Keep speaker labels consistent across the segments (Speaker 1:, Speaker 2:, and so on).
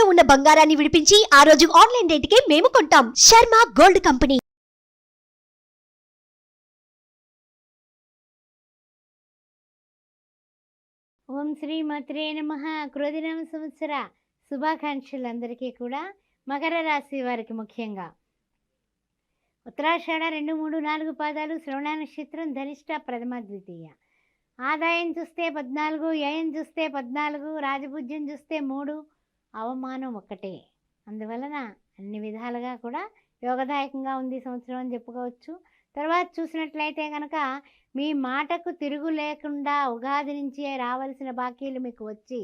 Speaker 1: తాకట్టులో ఉన్న బంగారాన్ని విడిపించి ఆ రోజు ఆన్లైన్ రేటుకే మేము కొంటాం. Sharma gold company.
Speaker 2: ఓం శ్రీ మాత్రే నమః. క్రోధినామ సంవత్సర శుభాకాంక్షలందరికీ కూడా మకర రాశి వారికి ముఖ్యంగా ఉత్తరాషాఢ 2, 3, 4 పాదాలు, శ్రవణ నక్షత్రం, ధనిష్ట ప్రథమ ద్వితీయ. ఆదాయం చూస్తే 14, వ్యయం చూస్తే 14, రాజపూజ్యం చూస్తే 3, అవమానం 1. అందువలన అన్ని విధాలుగా కూడా యోగదాయకంగా ఉంది ఈ సంవత్సరం అని చెప్పుకోవచ్చు. తర్వాత చూసినట్లయితే కనుక మీ మాటకు తిరుగు లేకుండా ఉగాది నుంచి రావాల్సిన బాకీలు మీకు వచ్చి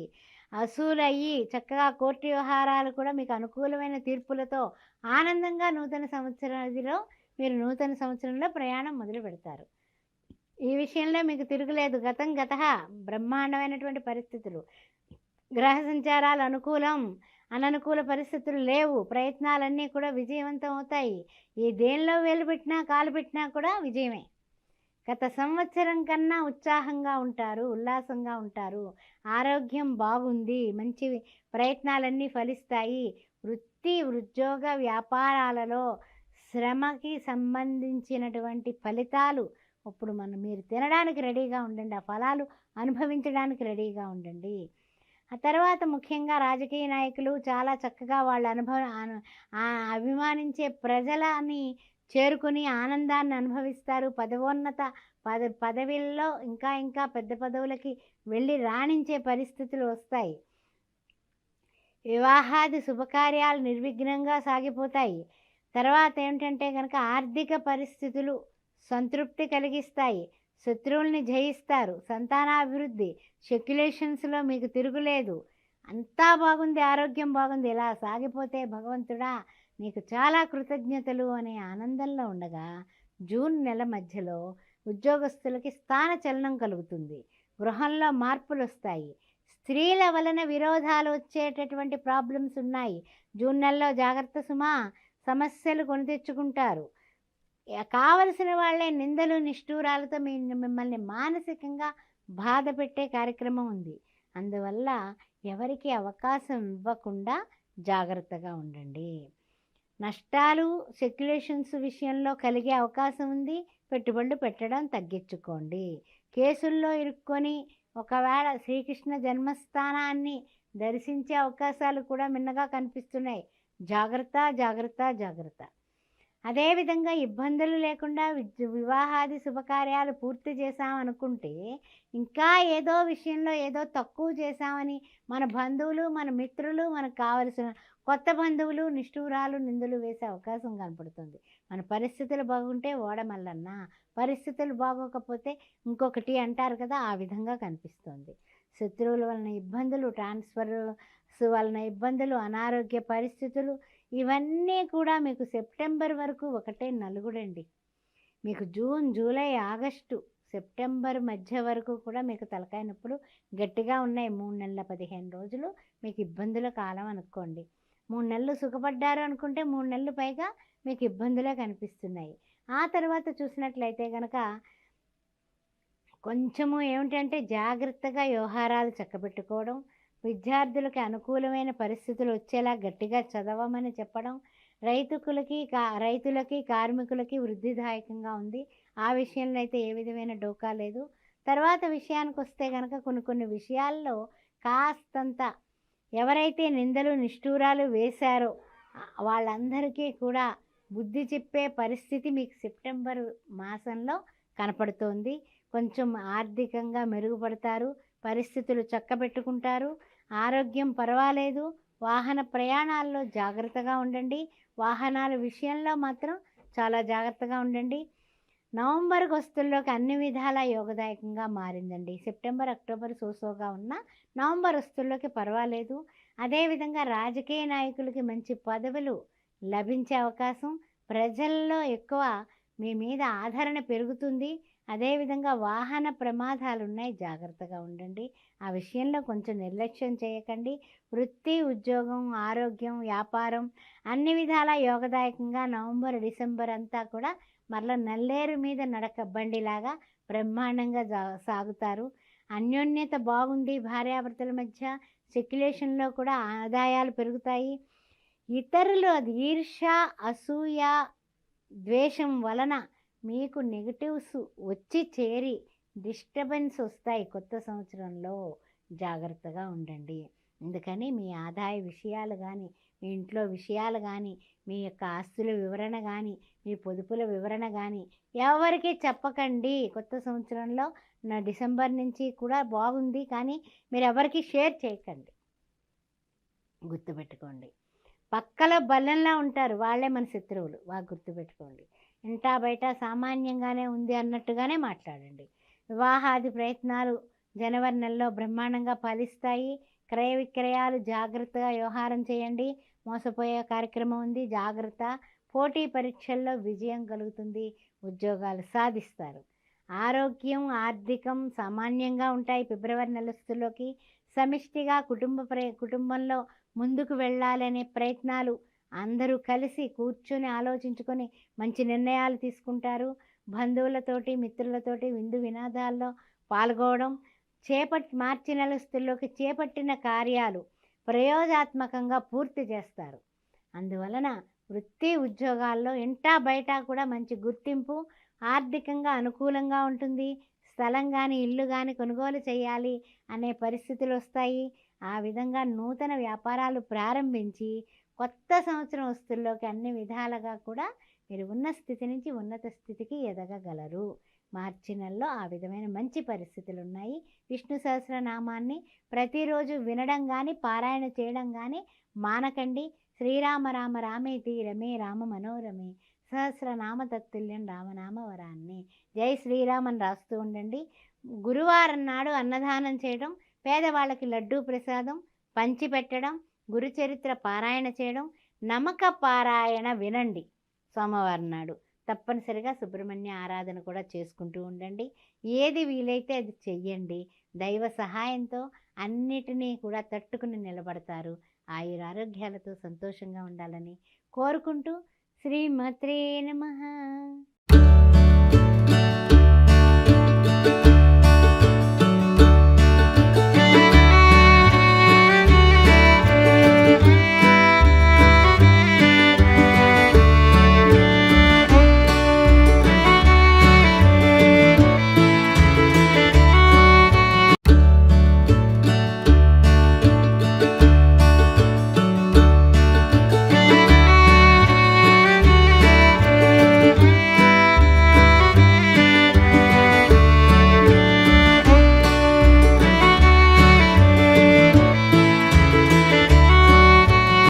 Speaker 2: అసూలయ్యి చక్కగా కోర్టు వ్యవహారాలు కూడా మీకు అనుకూలమైన తీర్పులతో ఆనందంగా నూతన సంవత్సరంలో ప్రయాణం మొదలు పెడతారు. ఈ విషయంలో మీకు తిరుగులేదు. గత బ్రహ్మాండమైనటువంటి పరిస్థితులు, గ్రహ సంచారాలు అనుకూలం, అననుకూల పరిస్థితులు లేవు. ప్రయత్నాలన్నీ కూడా విజయవంతం అవుతాయి. ఈ దేనిలో వేలు పెట్టినా కాలు పెట్టినా కూడా విజయమే. గత సంవత్సరం కన్నా ఉత్సాహంగా ఉంటారు, ఉల్లాసంగా ఉంటారు. ఆరోగ్యం బాగుంది, మంచి ప్రయత్నాలన్నీ ఫలిస్తాయి. వృత్తి, ఉద్యోగ, వ్యాపారాలలో శ్రమకి సంబంధించినటువంటి ఫలితాలు ఇప్పుడు మీరు తినడానికి రెడీగా ఉండండి, ఆ ఫలాలు అనుభవించడానికి రెడీగా ఉండండి. ఆ తర్వాత ముఖ్యంగా రాజకీయ నాయకులు చాలా చక్కగా వాళ్ళ అభిమానించే ప్రజలని చేరుకుని ఆనందాన్ని అనుభవిస్తారు. పదవిల్లో ఇంకా పెద్ద పదవులకి వెళ్ళి రాణించే పరిస్థితులు వస్తాయి. వివాహాది శుభకార్యాలు నిర్విఘ్నంగా సాగిపోతాయి. తర్వాత ఏమిటంటే కనుక ఆర్థిక పరిస్థితులు సంతృప్తి కలిగిస్తాయి. శత్రువుల్ని జయిస్తారు. సంతానాభివృద్ధి, స్పెక్యులేషన్స్లో మీకు తిరుగులేదు. అంతా బాగుంది, ఆరోగ్యం బాగుంది. ఇలా సాగిపోతే భగవంతుడా నీకు చాలా కృతజ్ఞతలు అనే ఆనందంలో ఉండగా జూన్ నెల మధ్యలో ఉద్యోగస్తులకి స్థాన చలనం కలుగుతుంది. గృహంలో మార్పులు వస్తాయి. స్త్రీల వలన విరోధాలు వచ్చేటటువంటి ప్రాబ్లమ్స్ ఉన్నాయి. జూన్ నెలలో జాగ్రత్త సుమా, సమస్యలు కొని తెచ్చుకుంటారు. కావలసిన వాళ్ళే నిందలు నిష్ఠూరాలతో మిమ్మల్ని మానసికంగా బాధ పెట్టే కార్యక్రమం ఉంది. అందువల్ల ఎవరికి అవకాశం ఇవ్వకుండా జాగ్రత్తగా ఉండండి. నష్టాలు, స్పెక్యులేషన్స్ విషయంలో కలిగే అవకాశం ఉంది. పెట్టుబడులు పెట్టడం తగ్గించుకోండి. కేసుల్లో ఇరుక్కొని ఒకవేళ శ్రీకృష్ణ జన్మస్థానాన్ని దర్శించే అవకాశాలు కూడా మిన్నగా కనిపిస్తున్నాయి. జాగ్రత్త జాగ్రత్త జాగ్రత్త. అదేవిధంగా ఇబ్బందులు లేకుండా వివాహాది శుభకార్యాలు పూర్తి చేశామనుకుంటే ఇంకా ఏదో విషయంలో ఏదో తక్కువ చేశామని మన బంధువులు, మన మిత్రులు, మనకు కావలసిన కొత్త బంధువులు నిష్ఠూరాలు, నిందలు వేసే అవకాశం కనపడుతుంది. మన పరిస్థితులు బాగుంటే ఓడమల్లన్న, పరిస్థితులు బాగోకపోతే ఇంకొకటి అంటారు కదా, ఆ విధంగా కనిపిస్తుంది. శత్రువుల వలన ఇబ్బందులు, ట్రాన్స్ఫర్స్ వలన ఇబ్బందులు, అనారోగ్య పరిస్థితులు ఇవన్నీ కూడా మీకు సెప్టెంబర్ వరకు ఒకటే నలుగుడండి. మీకు జూన్, జూలై, ఆగస్టు, సెప్టెంబర్ మధ్య వరకు కూడా మీకు తలకాయ నొప్పులు గట్టిగా ఉన్నాయి. 3 నెలల 15 రోజులు మీకు ఇబ్బందుల కాలం అనుకోండి. 3 నెలలు సుఖపడ్డారు అనుకుంటే 3 నెలలు పైగా మీకు ఇబ్బందులే కనిపిస్తున్నాయి. ఆ తర్వాత చూసినట్లయితే కనుక కొంచెము ఏమిటంటే జాగ్రత్తగా వ్యవహారాలు చక్కబెట్టుకోవడం, విద్యార్థులకి అనుకూలమైన పరిస్థితులు వచ్చేలా గట్టిగా చదవమని చెప్పడం, రైతులకి కార్మికులకి వృద్ధిదాయకంగా ఉంది. ఆ విషయంలో అయితే ఏ విధమైన డోకా లేదు. తర్వాత విషయానికి వస్తే కనుక కొన్ని విషయాల్లో కాస్తంత ఎవరైతే నిందలు నిష్ఠూరాలు వేశారో వాళ్ళందరికీ కూడా బుద్ధి చెప్పే పరిస్థితి మీకు సెప్టెంబర్ మాసంలో కనపడుతోంది. కొంచెం ఆర్థికంగా మెరుగుపడతారు, పరిస్థితులు చక్కబెట్టుకుంటారు, ఆరోగ్యం పర్వాలేదు. వాహన ప్రయాణాల్లో జాగ్రత్తగా ఉండండి. వాహనాల విషయంలో మాత్రం చాలా జాగ్రత్తగా ఉండండి. నవంబర్ వస్తుల్లోకి అన్ని విధాలా యోగదాయకంగా మారిందండి. సెప్టెంబర్, అక్టోబర్ సోసోగా ఉన్న నవంబర్ వస్తుల్లోకి పర్వాలేదు. అదేవిధంగా రాజకీయ నాయకులకి మంచి పదవులు లభించే అవకాశం, ప్రజల్లో ఎక్కువ మీ మీద ఆదరణ పెరుగుతుంది. అదేవిధంగా వాహన ప్రమాదాలు ఉన్నాయి, జాగ్రత్తగా ఉండండి. ఆ విషయంలో కొంచెం నిర్లక్ష్యం చేయకండి. వృత్తి, ఉద్యోగం, ఆరోగ్యం, వ్యాపారం అన్ని విధాలా యోగదాయకంగా నవంబర్, డిసెంబర్ అంతా కూడా మరలా నల్లేరు మీద నడక బండిలాగా బ్రహ్మాండంగా సాగుతారు. అన్యోన్యత బాగుంది భార్యాభర్తల మధ్య. సెక్యులేషన్లో కూడా ఆదాయాలు పెరుగుతాయి. ఇతరులు అది ఈర్ష్య, అసూయ, ద్వేషం వలన మీకు నెగటివ్స్ వచ్చి చేరి డిస్టర్బెన్స్ వస్తాయి. కొత్త సంవత్సరంలో జాగ్రత్తగా ఉండండి. అందుకని మీ ఆదాయ విషయాలు కానీ, మీ ఇంట్లో విషయాలు కానీ, మీ యొక్క ఆస్తుల వివరణ కానీ, మీ పొదుపుల వివరణ కానీ ఎవరికి చెప్పకండి. కొత్త సంవత్సరంలో డిసెంబర్ నుంచి కూడా బాగుంది, కానీ మీరు ఎవరికి షేర్ చేయకండి. గుర్తుపెట్టుకోండి. పక్కలో బల్లెంలా ఉంటారు, వాళ్ళే మన శత్రువులు. గుర్తుపెట్టుకోండి. ఇంటా బయట సామాన్యంగానే ఉంది అన్నట్టుగానే మాట్లాడండి. వివాహాది ప్రయత్నాలు జనవరి నెలలో బ్రహ్మాండంగా ఫలిస్తాయి. క్రయ విక్రయాలు జాగ్రత్తగా వ్యవహారం చేయండి. మోసపోయే కార్యక్రమం ఉంది, జాగ్రత్త. పోటీ పరీక్షల్లో విజయం కలుగుతుంది, ఉద్యోగాలు సాధిస్తారు. ఆరోగ్యం, ఆర్థికం సామాన్యంగా ఉంటాయి. ఫిబ్రవరి నెలస్తులోకి సమిష్టిగా కుటుంబంలో ముందుకు వెళ్ళాలనే ప్రయత్నాలు, అందరూ కలిసి కూర్చొని ఆలోచించుకొని మంచి నిర్ణయాలు తీసుకుంటారు. బంధువులతోటి, మిత్రులతోటి విందు వినోదాల్లో పాల్గొనడం, మార్చి నెలస్తుల్లోకి చేపట్టిన కార్యాలు ప్రయోజనాత్మకంగా పూర్తి చేస్తారు. అందువలన వృత్తి ఉద్యోగాల్లో ఇంటా బయట కూడా మంచి గుర్తింపు, ఆర్థికంగా అనుకూలంగా ఉంటుంది. స్థలం కానీ ఇల్లు కానీ కొనుగోలు చేయాలి అనే పరిస్థితులు వస్తాయి. ఆ విధంగా నూతన వ్యాపారాలు ప్రారంభించి కొత్త సంవత్సరం వస్తుల్లోకి అన్ని విధాలుగా కూడా మీరు ఉన్న స్థితి నుంచి ఉన్నత స్థితికి ఎదగగలరు. మార్చి నెలలో ఆ విధమైన మంచి పరిస్థితులు ఉన్నాయి. విష్ణు సహస్రనామాన్ని ప్రతిరోజు వినడం కానీ, పారాయణ చేయడం కానీ మానకండి. శ్రీరామ రామ రామేతి రమే రామ మనోరమే సహస్రనామ తత్తుల్యం రామనామ వరాన్ని. జై శ్రీరామని రాస్తూ ఉండండి. గురువారం నాడు అన్నదానం చేయడం, పేదవాళ్ళకి లడ్డూ ప్రసాదం పంచిపెట్టడం, గురుచరిత్ర పారాయణ చేయడం, నమక పారాయణ వినండి. సోమవారం నాడు తప్పనిసరిగా సుబ్రహ్మణ్య ఆరాధన కూడా చేసుకుంటూ ఉండండి. ఏది వీలైతే అది చెయ్యండి. దైవ సహాయంతో అన్నిటినీ కూడా తట్టుకుని నిలబడతారు. ఆయురారోగ్యాలతో సంతోషంగా ఉండాలని కోరుకుంటూ శ్రీమాత్రే నమః.